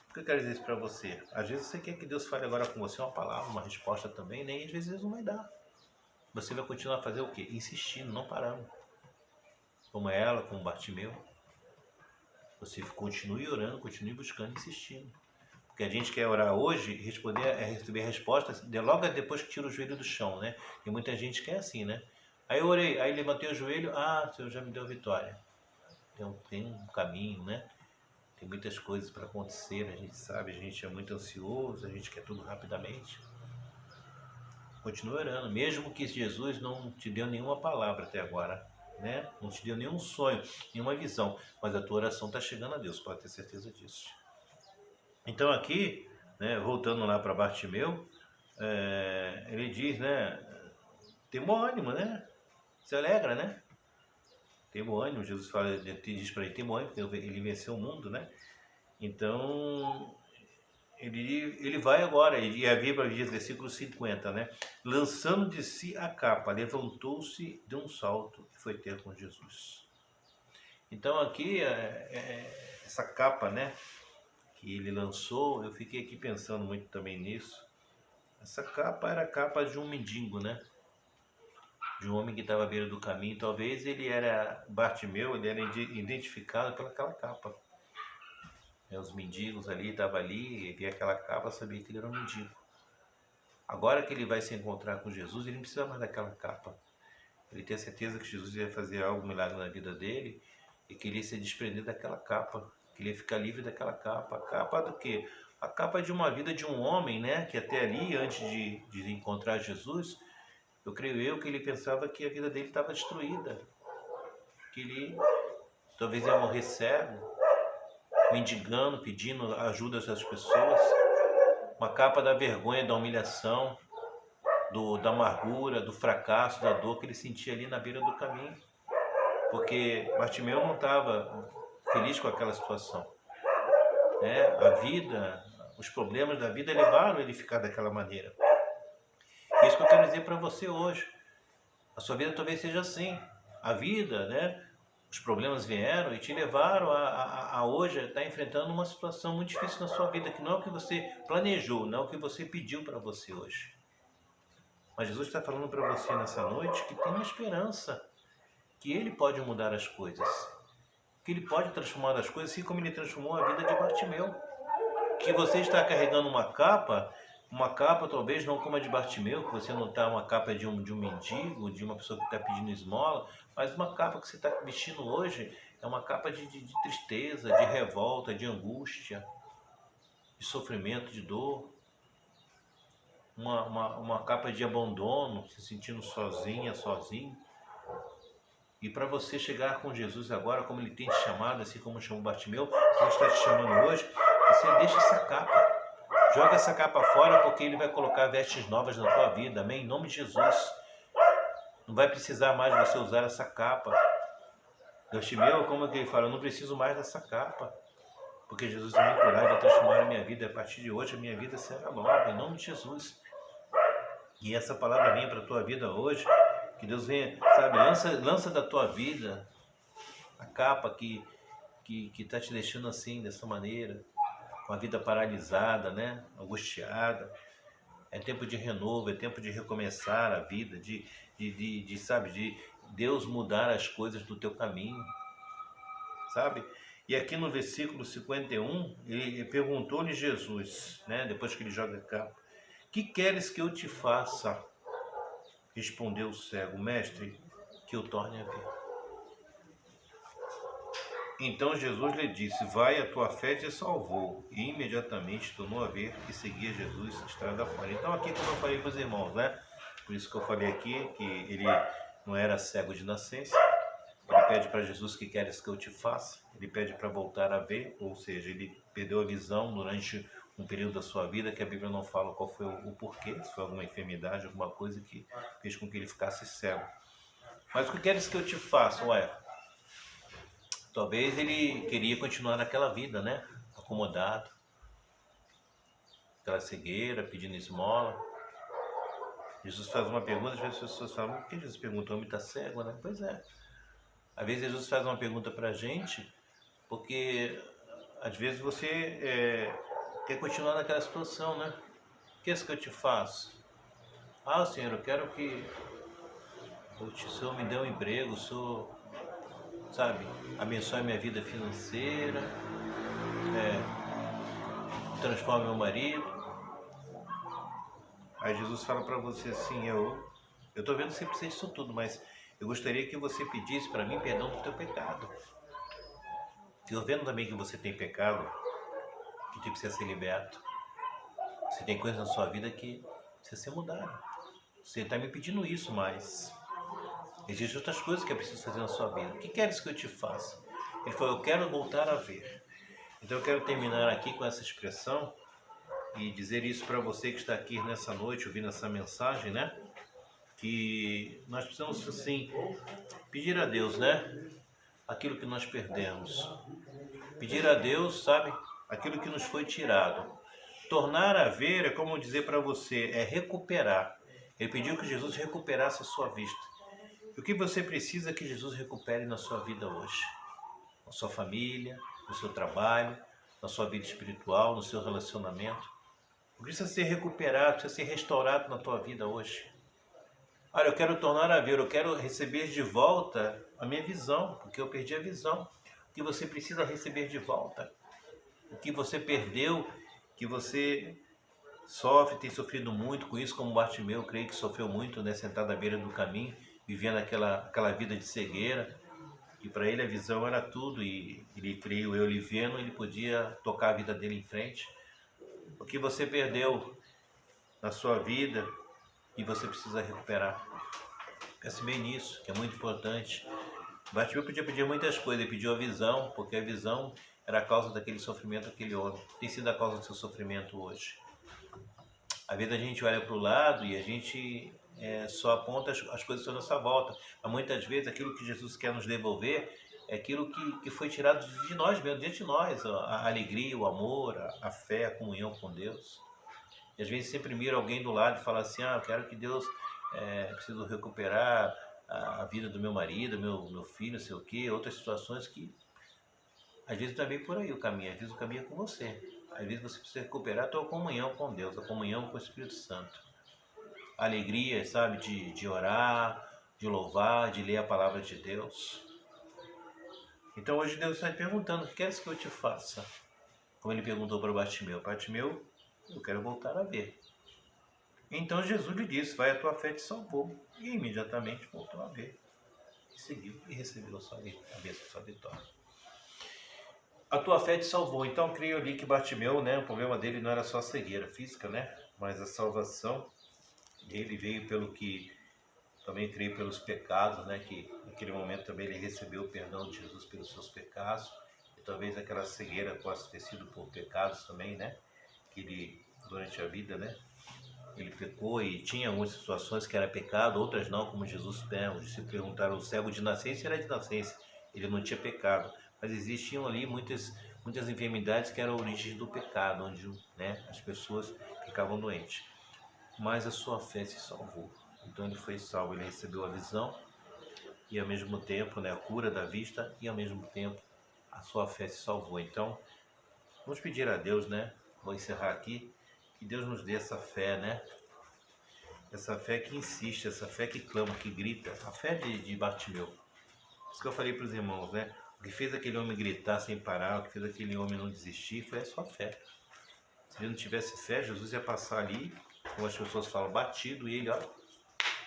O que eu quero dizer isso para você? Às vezes você quer que Deus fale agora com você uma palavra, uma resposta também, né? E às vezes não vai dar. Você vai continuar a fazer o quê? Insistindo, não parando. Como ela, como Bartimeu. Você continue orando, continue buscando, insistindo. Porque a gente quer orar hoje e receber a resposta logo depois que tira o joelho do chão, né? E muita gente quer assim, né? Aí eu orei, aí levantei o joelho, o Senhor já me deu vitória. Tem um caminho, né? Tem muitas coisas para acontecer, a gente sabe, a gente é muito ansioso, a gente quer tudo rapidamente. Continue orando, mesmo que Jesus não te deu nenhuma palavra até agora, né? Não te deu nenhum sonho, nenhuma visão, mas a tua oração está chegando a Deus, pode ter certeza disso. Então aqui, né, voltando lá para Bartimeu, ele diz, né? Tem bom ânimo, né? Se alegra, né? Tem bom ânimo, Jesus fala, diz para ele, tem bom ânimo, porque ele venceu o mundo, né? Então, ele vai agora, e a Bíblia diz, versículo 50, né? Lançando de si a capa, levantou-se, deu um salto e foi ter com Jesus. Então aqui, essa capa, né? Que ele lançou, eu fiquei aqui pensando muito também nisso. Essa capa era a capa de um mendigo, né? De um homem que estava à beira do caminho. Talvez ele era Bartimeu, ele era identificado pelaquela capa. Os mendigos ali, estavam ali, via aquela capa, sabia que ele era um mendigo. Agora que ele vai se encontrar com Jesus, ele não precisa mais daquela capa. Ele tem a certeza que Jesus ia fazer algo milagre na vida dele e que ele ia se desprender daquela capa, que ele ia ficar livre daquela capa. A capa do quê? A capa de uma vida de um homem, né? Que até ali, antes de encontrar Jesus, eu creio que ele pensava que a vida dele estava destruída, que ele talvez ia morrer cego, mendigando, pedindo ajuda às pessoas, uma capa da vergonha, da humilhação, da amargura, do fracasso, da dor que ele sentia ali na beira do caminho, porque Bartimeu não estava feliz com aquela situação, né? A vida, os problemas da vida levaram ele a ficar daquela maneira. E isso que eu quero dizer para você hoje. A sua vida talvez seja assim. A vida, né? Os problemas vieram e te levaram a hoje estar enfrentando uma situação muito difícil na sua vida, que não é o que você planejou, não é o que você pediu para você hoje. Mas Jesus está falando para você nessa noite que tem uma esperança, que Ele pode mudar as coisas, que Ele pode transformar as coisas, assim como Ele transformou a vida de Bartimeu. Que você está carregando uma capa talvez não como a de Bartimeu, que você não está uma capa de um mendigo, de uma pessoa que está pedindo esmola, mas uma capa que você está vestindo hoje é uma capa de tristeza, de revolta, de angústia, de sofrimento, de dor. Uma capa de abandono, se sentindo sozinha, sozinho. E para você chegar com Jesus agora, como Ele tem te chamado, assim como chamou Bartimeu, Jesus está te chamando hoje, você deixa essa capa. Joga essa capa fora, porque Ele vai colocar vestes novas na tua vida, amém? Em nome de Jesus. Não vai precisar mais você usar essa capa. Bartimeu, como é que ele fala? Eu não preciso mais dessa capa, porque Jesus vai me curar, vai transformar a minha vida. A partir de hoje, a minha vida será nova, em nome de Jesus. E essa palavra venha para a tua vida hoje, que Deus venha, sabe, lança da tua vida a capa que está te deixando assim, dessa maneira, com a vida paralisada, né? Angustiada. É tempo de renovo, é tempo de recomeçar a vida, sabe, de Deus mudar as coisas do teu caminho, sabe? E aqui no versículo 51, ele perguntou-lhe Jesus, né? Depois que ele joga a capa, que queres que eu te faça? Respondeu o cego, mestre, que eu torne a ver. Então Jesus lhe disse, vai, a tua fé te salvou. E imediatamente tornou a ver e seguia Jesus estrada fora. Então aqui, como eu falei para os irmãos, né? Por isso que eu falei aqui que ele não era cego de nascença. Ele pede para Jesus, que queres que eu te faça? Ele pede para voltar a ver, ou seja, ele perdeu a visão durante um período da sua vida que a Bíblia não fala qual foi o porquê, se foi alguma enfermidade, alguma coisa que fez com que ele ficasse cego. Mas o que queres que eu te faça? Ué, talvez ele queria continuar naquela vida, né? Acomodado, aquela cegueira, pedindo esmola. Jesus faz uma pergunta, às vezes as pessoas falam, por que Jesus perguntou, o homem está cego, né? Pois é. Às vezes Jesus faz uma pergunta para a gente, porque às vezes você quer continuar naquela situação, né? O que é isso que eu te faço? Ah, Senhor, eu quero que o Senhor me dê um emprego, o Senhor, sabe, abençoe minha vida financeira, transforme meu marido. Aí Jesus fala para você assim, eu estou vendo que você precisa disso tudo, mas eu gostaria que você pedisse para mim perdão do teu pecado. Eu vendo também que você tem pecado, que precisa ser liberto. Você tem coisas na sua vida que precisa ser mudada. Você está me pedindo isso, mas existem outras coisas que é preciso fazer na sua vida. O que queres que eu te faça? Ele falou, eu quero voltar a ver. Então eu quero terminar aqui com essa expressão e dizer isso para você que está aqui nessa noite ouvindo essa mensagem, né? Que nós precisamos, assim, pedir a Deus, né? Aquilo que nós perdemos. Pedir a Deus, sabe? Aquilo que nos foi tirado. Tornar a ver é como dizer para você, é recuperar. Ele pediu que Jesus recuperasse a sua vista. E o que você precisa que Jesus recupere na sua vida hoje? Na sua família, no seu trabalho, na sua vida espiritual, no seu relacionamento. O que precisa ser recuperado, precisa ser restaurado na tua vida hoje. Olha, eu quero tornar a ver, eu quero receber de volta a minha visão, porque eu perdi a visão. O que você precisa receber de volta? O que você perdeu, que você sofre, tem sofrido muito com isso, como Bartimeu, creio que sofreu muito, né, sentado à beira do caminho, vivendo aquela vida de cegueira, e para ele a visão era tudo, e ele, creio eu, lhe vendo, ele podia tocar a vida dele em frente. O que você perdeu na sua vida e você precisa recuperar. Pense bem nisso, que é muito importante. Bartimeu podia pedir muitas coisas, ele pediu a visão, porque a visão era a causa daquele sofrimento daquele homem. Tem sido a causa do seu sofrimento hoje. Às vezes a gente olha para o lado e a gente só aponta as coisas à nossa volta. Mas muitas vezes aquilo que Jesus quer nos devolver é aquilo que foi tirado de nós mesmo, dentro de nós. A alegria, o amor, a fé, a comunhão com Deus. E às vezes sempre mira alguém do lado e fala assim, eu quero que Deus, preciso recuperar a vida do meu marido, meu filho, não sei o quê, outras situações que às vezes não é bem por aí o caminho, às vezes o caminho é com você. Às vezes você precisa recuperar a tua comunhão com Deus, a comunhão com o Espírito Santo. A alegria, sabe, de orar, de louvar, de ler a palavra de Deus. Então hoje Deus está perguntando, o que queres que eu te faça? Como ele perguntou para Bartimeu, Bartimeu, eu quero voltar a ver. Então Jesus lhe disse, vai, a tua fé te salvou. E imediatamente voltou a ver. E seguiu e recebeu a sua vitória. A tua fé te salvou. Então creio ali que Bartimeu, né, o problema dele não era só a cegueira física, né, mas a salvação dele veio pelo que, também creio pelos pecados, né, que naquele momento também ele recebeu o perdão de Jesus pelos seus pecados. E talvez aquela cegueira possa ter sido por pecados também, né, que ele, durante a vida, né, ele pecou e tinha algumas situações que era pecado, outras não, como Jesus se perguntaram, o cego de nascença era de nascença, ele não tinha pecado. Mas existiam ali muitas enfermidades que eram a origem do pecado, onde, né, as pessoas ficavam doentes. Mas a sua fé se salvou. Então ele foi salvo, ele recebeu a visão e ao mesmo tempo, né, a cura da vista e ao mesmo tempo a sua fé se salvou. Então vamos pedir a Deus, né, vou encerrar aqui, que Deus nos dê essa fé, né, essa fé que insiste, essa fé que clama, que grita, a fé de Bartimeu. Isso que eu falei para os irmãos, né? O que fez aquele homem gritar sem parar, o que fez aquele homem não desistir, foi a sua fé. Se ele não tivesse fé, Jesus ia passar ali, como as pessoas falam, batido, e ele,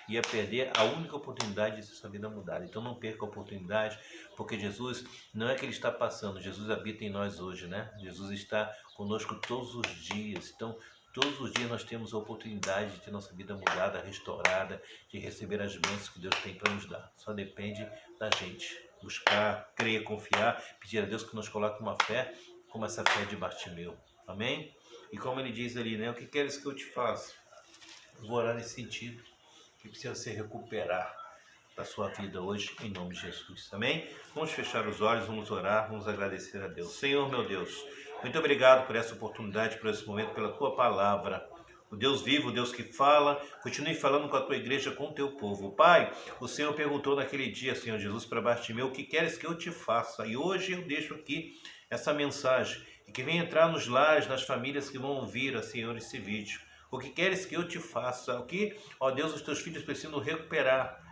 ia perder a única oportunidade de ter sua vida mudada. Então não perca a oportunidade, porque Jesus, não é que Ele está passando, Jesus habita em nós hoje, né? Jesus está conosco todos os dias. Então, todos os dias nós temos a oportunidade de ter nossa vida mudada, restaurada, de receber as bênçãos que Deus tem para nos dar. Só depende da gente buscar, crer, confiar, pedir a Deus que nos coloque uma fé como essa fé de Bartimeu. Amém? E como ele diz ali, né? O que queres que eu te faça? Eu vou orar nesse sentido, que precisa se recuperar da sua vida hoje, em nome de Jesus. Amém? Vamos fechar os olhos, vamos orar, vamos agradecer a Deus. Senhor, meu Deus, muito obrigado por essa oportunidade, por esse momento, pela tua palavra. O Deus vivo, o Deus que fala, continue falando com a tua igreja, com o teu povo. Pai, o Senhor perguntou naquele dia, Senhor Jesus, para Bartimeu, o que queres que eu te faça? E hoje eu deixo aqui essa mensagem, e que venha entrar nos lares, nas famílias que vão ouvir, Senhor, esse vídeo. O que queres que eu te faça? O que, ó Deus, os teus filhos precisam recuperar?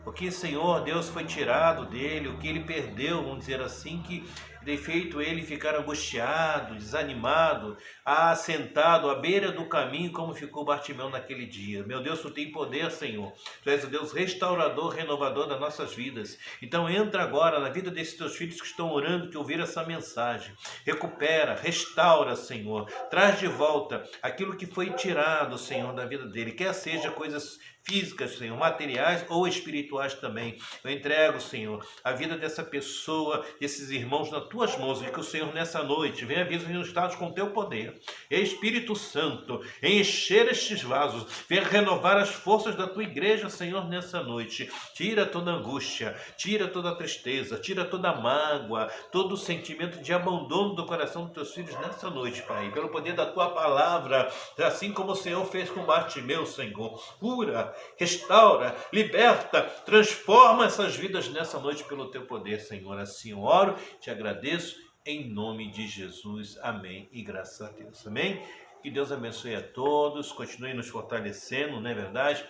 O que, Senhor, Deus, foi tirado dele, o que ele perdeu, vamos dizer assim, que tem feito ele ficar angustiado, desanimado, assentado à beira do caminho, como ficou Bartimeu naquele dia. Meu Deus, tu tem poder, Senhor. Tu és o Deus restaurador, renovador das nossas vidas. Então entra agora na vida desses teus filhos que estão orando, que ouviram essa mensagem. Recupera, restaura, Senhor. Traz de volta aquilo que foi tirado, Senhor, da vida dele. Quer seja coisas físicas, Senhor, materiais ou espirituais também. Eu entrego, Senhor, a vida dessa pessoa, desses irmãos nas tuas mãos, e que o Senhor nessa noite venha visitados com teu poder. Espírito Santo, encher estes vasos, venha renovar as forças da tua igreja, Senhor, nessa noite. Tira toda angústia, tira toda tristeza, tira toda mágoa, todo o sentimento de abandono do coração dos teus filhos nessa noite, Pai. Pelo poder da tua palavra, assim como o Senhor fez com Bartimeu, Senhor. Cura, restaura, liberta, transforma essas vidas nessa noite pelo teu poder, Senhor. Assim eu oro, te agradeço, em nome de Jesus. Amém. E graças a Deus. Amém? Que Deus abençoe a todos, continue nos fortalecendo, não é verdade?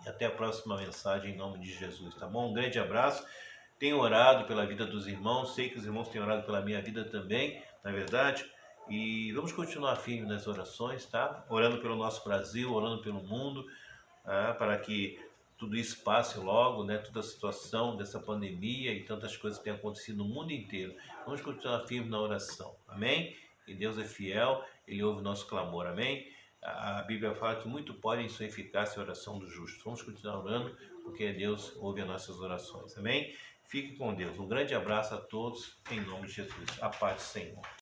E até a próxima mensagem em nome de Jesus, tá bom? Um grande abraço. Tenho orado pela vida dos irmãos, sei que os irmãos têm orado pela minha vida também, não é verdade? E vamos continuar firmes nas orações, tá? Orando pelo nosso Brasil, orando pelo mundo, para que tudo isso passe logo, né? Toda a situação dessa pandemia e tantas coisas que têm acontecido no mundo inteiro. Vamos continuar firmes na oração, amém? E Deus é fiel, Ele ouve o nosso clamor, amém? A Bíblia fala que muito pode em sua eficácia a oração do justo. Vamos continuar orando, porque Deus ouve as nossas orações, amém? Fique com Deus. Um grande abraço a todos, em nome de Jesus. A paz do Senhor.